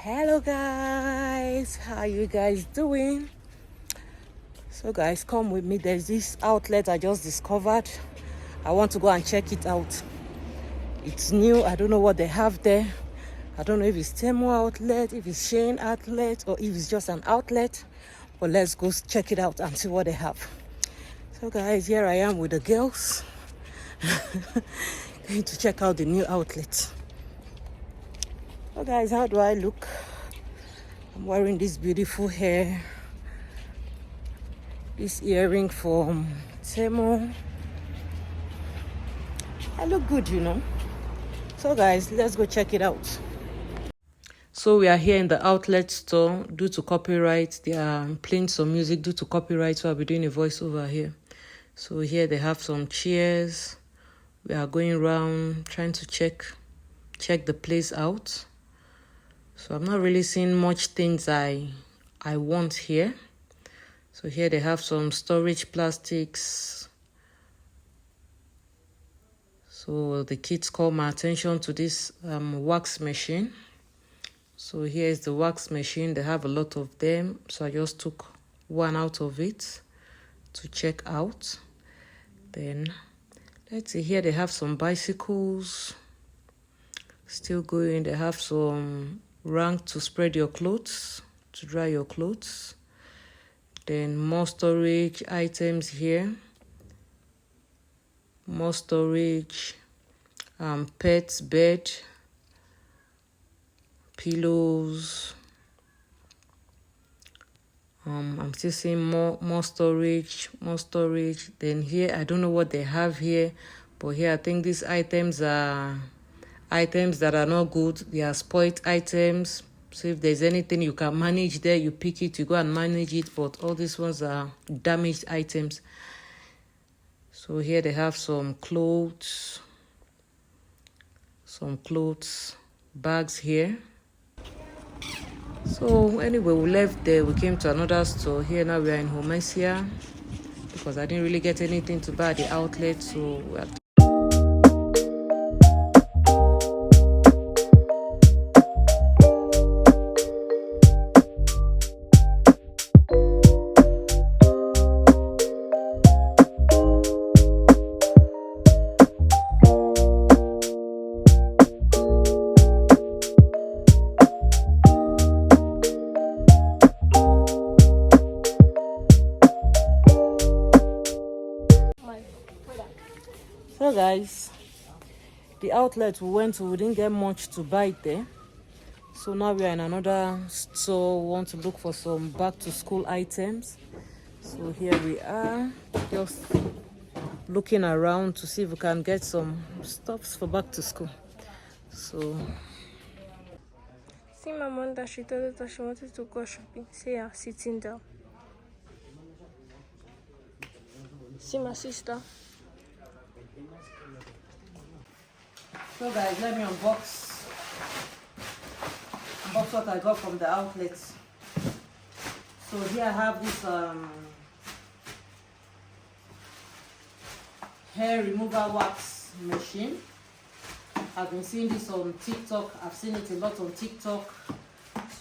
Hello guys, how you guys doing? So guys, come with me. There's this outlet I just discovered. I want to go and check it out. It's new. I don't know what they have there. I don't know if it's Temu outlet, if it's Shane outlet, or if it's just an outlet. But let's go check it out and see what they have. So guys, here I am with the girls. Going to check out the new outlet. So guys, how do I look? I'm wearing this beautiful hair. This earring from Temu. I look good, you know. So guys, let's go check it out. So we are here in the outlet store. Due to copyright, they are playing some music due to copyright, so I'll be doing a voiceover here. So here they have some chairs. We are going around trying to check the place out. So I'm not really seeing much things I want here. So here they have some storage plastics. So the kids call my attention to this wax machine. So here is the wax machine. They have a lot of them. So I just took one out of it to check out. Then let's see, here they have some bicycles. Still going. They have some rank to spread your clothes, to dry your clothes. Then more storage items here. More storage, pets, bed, pillows. I'm still seeing more storage. Then here, I don't know what they have here, but here I think these items are items that are not good. They are spoiled items. So if there's anything you can manage there, you pick it, you go and manage it. But all these ones are damaged items. So here they have some clothes, bags here. So anyway, we left there. We came to another store. Here now we are in Homeasia because I didn't really get anything to buy at the outlet. So we are So guys, the outlet we went to, we didn't get much to buy there. So now we are in another store. We want to look for some back to school items. So here we are, just looking around to see if we can get some stuffs for back to school. So see my mom that she told us that she wanted to go shopping. See her sitting down. See my sister. So guys, let me unbox what I got from the outlet. So here I have this hair removal wax machine. I've been seeing this on TikTok. I've seen it a lot on TikTok.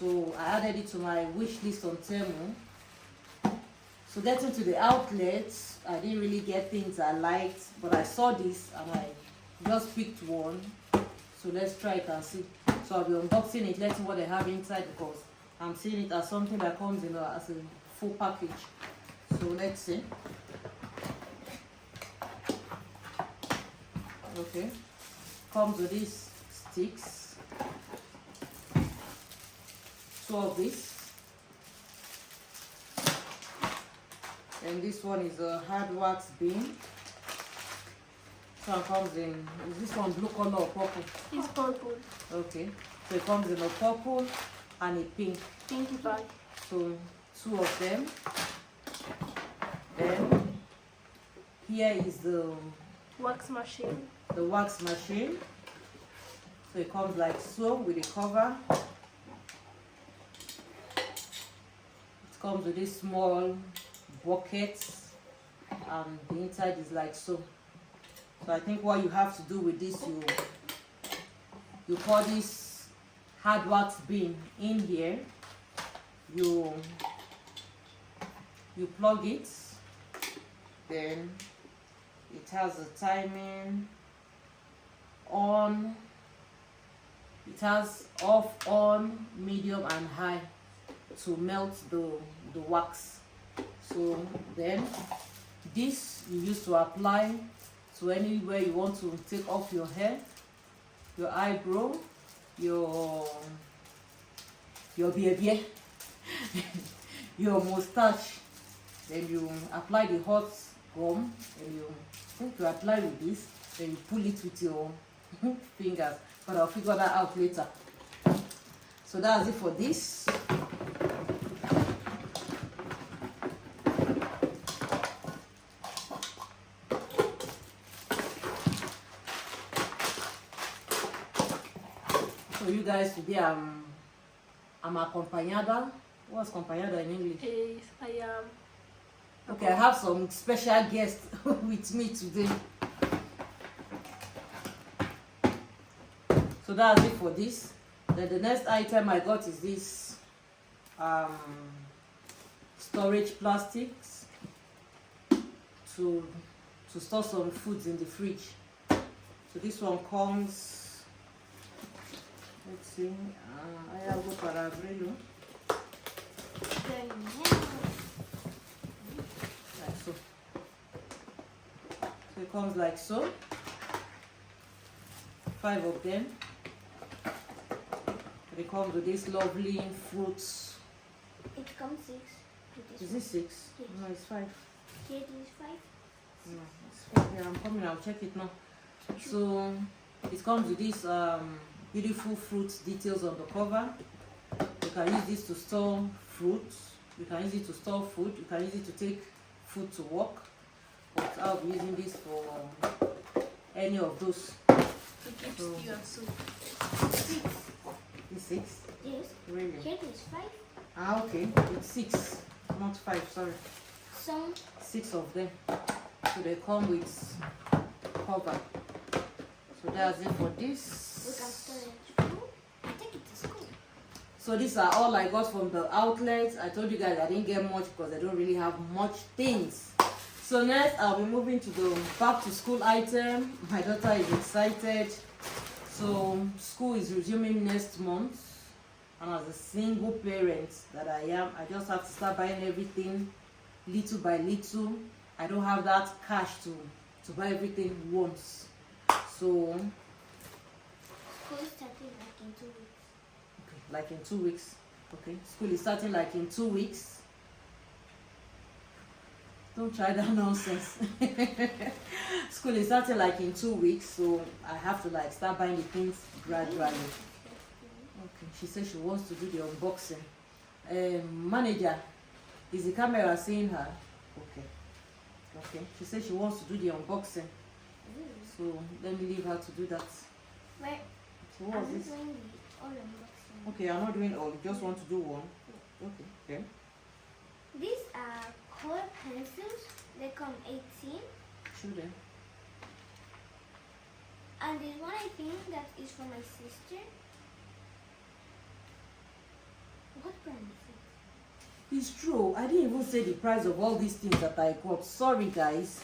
So I added it to my wish list on Temu. So getting to the outlets, I didn't really get things I liked, but I saw this and I just picked one. So let's try it and see. So I'll be unboxing it, let's see what they have inside because I'm seeing it as something that comes in as a full package. So let's see. Okay. Comes with these sticks. Two of these. And this one is a hard wax bean. So it comes in, is this one blue color or purple? It's purple. Okay. So it comes in a purple and a pink. Pinky bag. So two of them. Then here is the Wax machine. The wax machine. So it comes like so with the cover. It comes with this small bucket and the inside is like so. So I think what you have to do with this, you pour this hard wax bin in here. You plug it, then it has a timing on, it has off, on, medium and high to melt the wax. So then this you use to apply to anywhere you want to take off your hair, your eyebrow, your beard, your mustache. Then you apply the hot gum, and you apply with this, then you pull it with your fingers, but I'll figure that out later. So that's it for this. So you guys, today I'm acompañada. What's acompañada in English? I am. Okay, I have some special guests with me today. So that's it for this. Then the next item I got is this storage plastics to store some foods in the fridge. So this one comes, let's see, I have go para abrirlo. Like so. So it comes like so. 5 of them. They come with these lovely fruits. It comes 6. Is it 6? Yes. No, it's 5. Here it is 5. No, it's 5. Yeah, I'm coming. I'll check it now. So it comes with these beautiful fruit details on the cover. You can use this to store fruits. You can use it to store food. You can use it to take food to work. But I'll be using this for any of those. To keep So- stew and soup. 6. It's 6? Yes. Really? Here it is 5. Ah, okay. It's 6, not 5. Sorry. Some 6 of them. So they come with cover. So that's it for we can this. store it at school. I take it to school. So these are all I got from the outlet. I told you guys I didn't get much because I don't really have much things. So next I'll be moving to the back to school item. My daughter is excited. So school is resuming next month. And as a single parent that I am, I just have to start buying everything little by little. I don't have that cash to buy everything once. So School is starting like in 2 weeks. okay, like in 2 weeks. Okay, school is starting like in 2 weeks. Don't try that nonsense. School is starting like in 2 weeks, so I have to like start buying the things gradually. Okay, she said she wants to do the unboxing. Manager, is the camera seeing her? Okay. Okay, she said she wants to do the unboxing, so let me leave her to do that. Where So what was I'm this? doing the all unboxing. Okay, I'm not doing all. You just want to do one. Okay. Okay. These are color pencils. They come 18. Show them. And this one I think that is for my sister. What brand is it? It's true. I didn't even say the price of all these things that I got. Sorry, guys.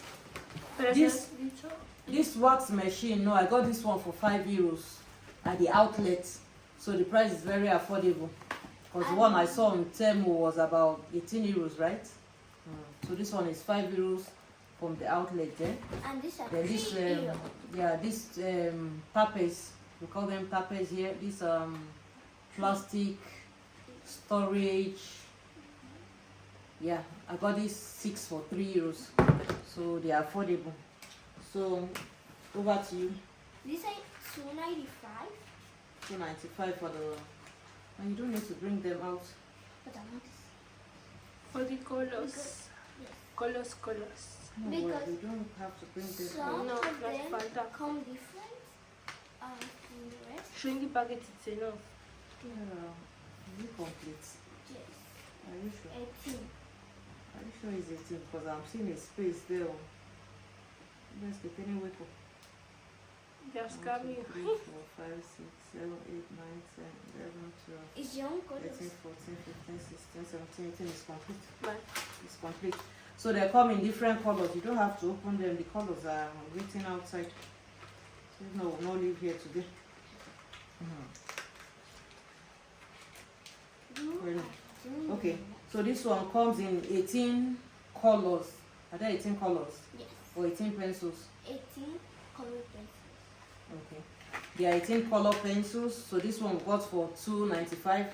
This wax machine, no, I got this one for €5 at the outlet. So the price is very affordable. Because the one I saw on Temu was about €18, right? So this one is €5 from the outlet there. And these are Then this, €3. yeah, this tapes, we call them tapes here. This plastic storage. Yeah, I got these 6 for €3. So they are affordable. So over to you. These are $2.95. $2.95 for the. And you don't need to bring them out. But I want this. For the colors. Because- yes. Colors. No, Because well, you don't have to bring them Some out. No, of that's them Fanta. come different from the rest. Showing the packet it's enough. Yeah, is it complete? Yes. Are you sure? 18. Are you sure it's 18? Because I'm seeing a space there. Let's get any wake up. Just 1, carry. 2, 3, 4, 5, 6, 7, 8, 9, 10, 11, 12, It's your own 13, colors. 14, 15, 16, 17, 18 is complete. Right. It's complete. So they come in different colors. You don't have to open them. The colors are written outside. So no, we'll not leave here today. Okay, so this one comes in 18 colors. Are there 18 colors? Yes. Or 18 pencils? 18 color pencils. Okay. There are 18 color pencils. So this one we got for $2.95.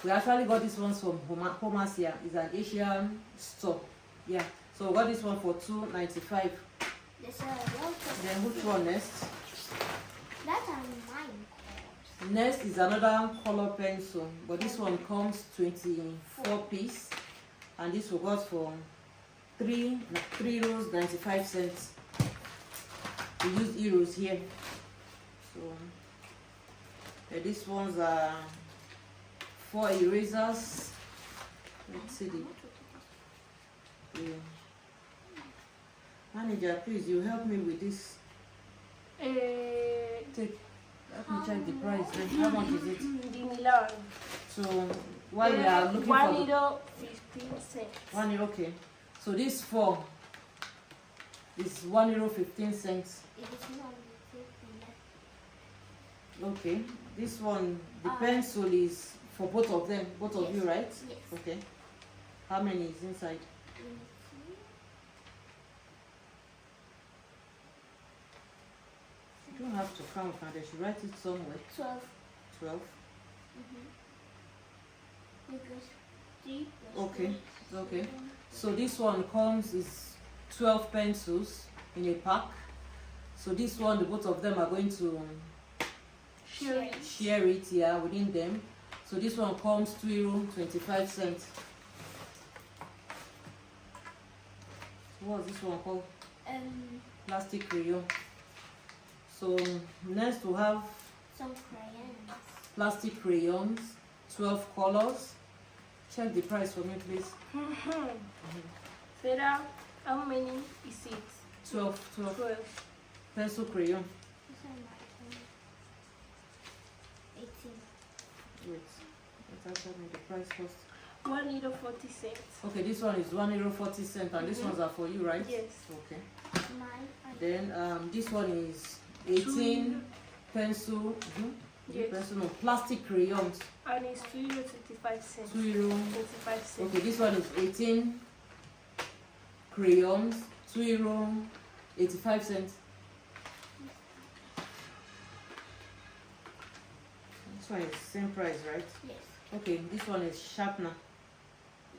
We actually got this one from Homeasia. It's an Asian store. Yeah. So we got this one for $2.95. There's a lot of. Then which one next? That are mine colors. Next is another color pencil, but this one comes 24 piece, and this we got for €3.95. We use euros here. So these ones are 4 erasers. Let's see the manager, please, you help me with this. Take. Let me check the price then. How much is it? The Milan. So while we are looking for €1.15. €1, okay. So this 4 is €1.15. It is not Okay. This one, the pencil is for both of them, both of you, right? Yes. Okay. How many is inside? You don't have to count, and they should write it somewhere. 12. 12. Because 3 plus Okay. 1 is Okay. 7. So this one comes is 12 pencils in a pack. So this one, the both of them are going to share it here within them. So this one comes €2.25. What's this one called? Plastic crayon. So next we have Some crayons. plastic crayons, 12 colors. Check the price for me, please. Sarah, how many is it? 12 12. pencil crayon. These are my own. 18. Wait, let's tell me the price first. €1.40. Okay, this one is €1.40, and these ones are for you, right? Yes. Okay. Mine are Then this one is 18 pencil. Yes. Pencil, no, plastic crayons. And it's €2.25. €2. 25 cents. Okay, this one is 18 crayons, €2.85. This one is same price, right? Yes. Okay, this one is sharpener,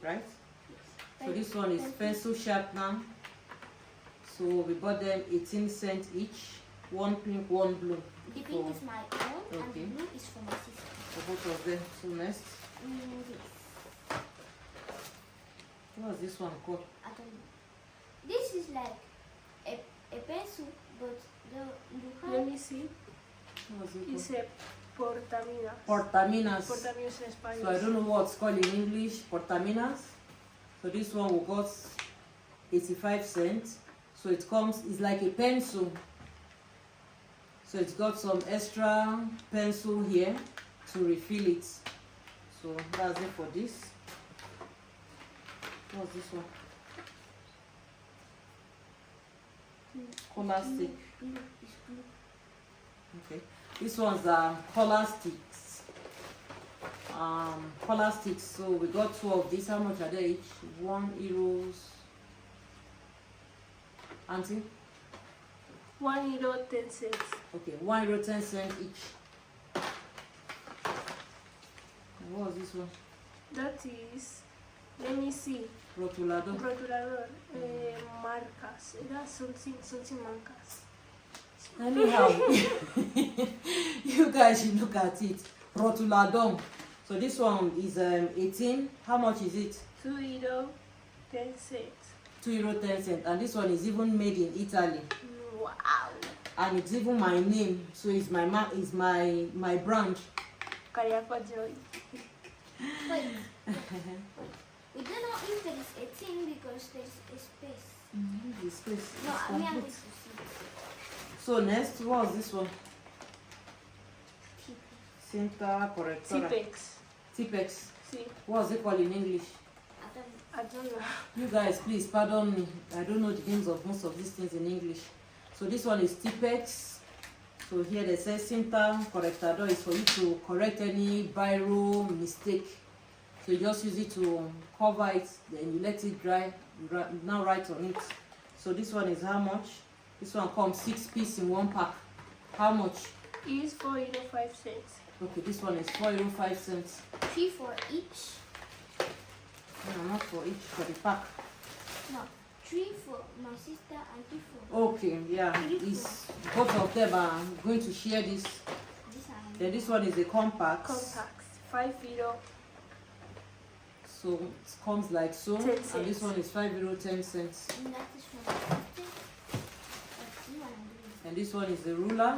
right? Yes. So this one is pencil sharpener. So we bought them 18 cents each. One pink, one blue. The pink is my own, and Okay. the blue is for my sister. For both of them. So next, This. what's this one called? I don't know. This is like a pencil, but you Let have me see. What's it called? It's a portaminas. Portaminas. Portaminas in Spanish. So I don't know what it's called in English. Portaminas. So this one we got 85 cents. So it comes, it's like a pencil. So it's got some extra pencil here to refill it. So that's it for this. What's this one? Color stick. blue. It's blue. Okay. These ones are color sticks. Color sticks. So we got 2 of these. How much are they each? €1. Auntie? €1.10. Okay, €1.10 each. And what was this one? That is, let me see. Rotulador. Rotulador. Marcas. That's something marcas. Anyhow, you guys should look at it. Rotulador. So this one is 18. How much is it? €2.10. €2.10. And this one is even made in Italy. Wow. And it's even my name. So it's my my brand. Cariaco Joy. Wait. We don't know if there is 18 because there is a space. The space No, is I mean complete. to see. So next, what's this one? Cinta correctora. Tipex. Tipex. See, What's it called in English? I don't know. You guys, please pardon me. I don't know the names of most of these things in English. So this one is Tipex. So here they say Cinta correctador is for you to correct any biro mistake. So you just use it to cover it, then you let it dry. You now write on it. So this one is how much? This one comes 6 pieces in one pack. How much? Is 4.05 cents. Okay, this one is 4.05 cents. 3 for each. No, not for each, for the pack. No, 3 for my sister and 2 for Okay, yeah. It's, both of them are going to share this. this and Then this one is a compact. Compacts. 5 euro. So it comes like so. 10 And this cents. one is 5 euro 10 cents. and that is for 50. Let's see what I'm doing. And this one is the ruler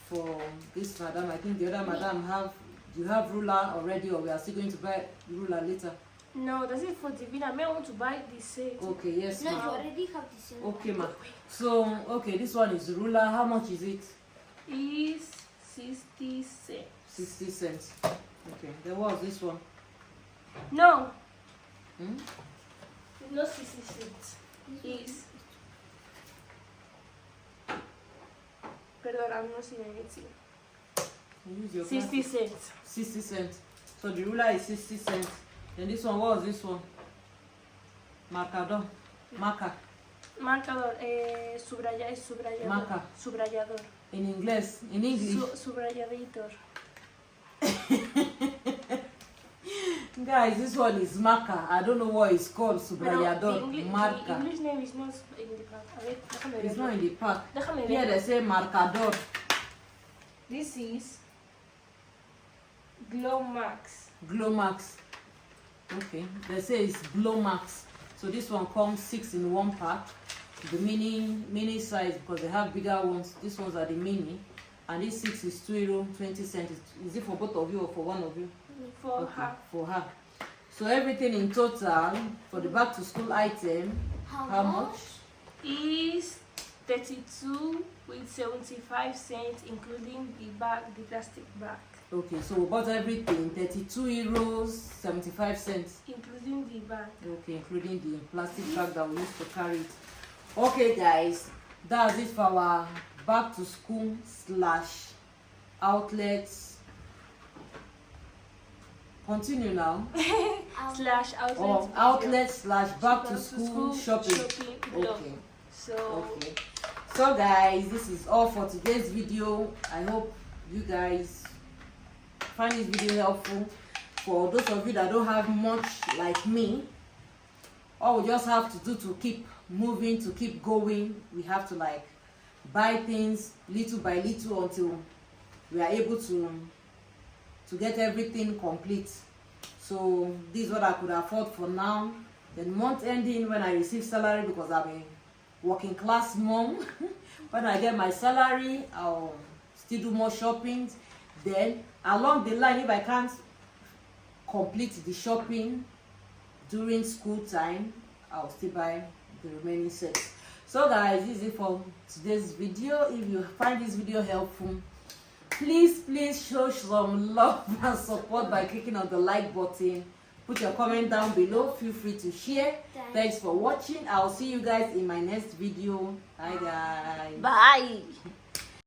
for this madam. I think the other madam you have ruler already, or we are still going to buy ruler later. No, that's it for Divina. May I want to buy this set. Okay, yes, No, you ma. already have the same Okay, one. ma. So okay, this one is the ruler. How much is it? Is 60 cents. 60 cents. Okay, then what's this one? No, Hmm? it's not 60 cents. Is. Perdón, I'm not seeing anything. Use your 60 glasses. cents. 60 cents. So the ruler is 60 cents. Then this one, what was this one? Marcador. Marker. Marcador, subrayador. Marca. Subrayador. In English. In English. Subrayaditor. Guys, this one is marker. I don't know what it's called. Subrayador. The Marker. English name is not in the pack. A ver, déjame It's verlo. not in the pack. Déjame Here verlo. they say marcador. This is Glow Max. Glow Max. Okay. They say it's Glow Max. So this one comes 6 in one pack. The mini size, because they have bigger ones. These ones are the mini. And this 6 is 2 euro 20 cents. Is it for both of you or for one of you? For Okay, her. for her. So everything in total for the back to school item, how much? Is 32 with 75 cents, including the bag, the plastic bag. Okay, so we bought everything 32 euros 75 cents. Including the bag. Okay, including the plastic bag that we used to carry it. Okay, guys, that's it for our back to school / outlets. Continue now. Slash outlet. Or outlet / back to school shopping. blog. Okay. So Okay. So guys, this is all for today's video. I hope you guys find this video helpful. For those of you that don't have much like me, all we just have to do to keep moving, to keep going, we have to like buy things little by little until we are able to get everything complete. So this is what I could afford for now. Then month ending, when I receive salary, because I'm a working class mom, when I get my salary, I'll still do more shopping. Then along the line, if I can't complete the shopping during school time, I'll still buy the remaining sets. So guys, this is it for today's video. If you find this video helpful, please show some love and support by clicking on the like button. Put your comment down below. Feel free to share. Thanks for watching. I'll see you guys in my next video. Bye guys. bye.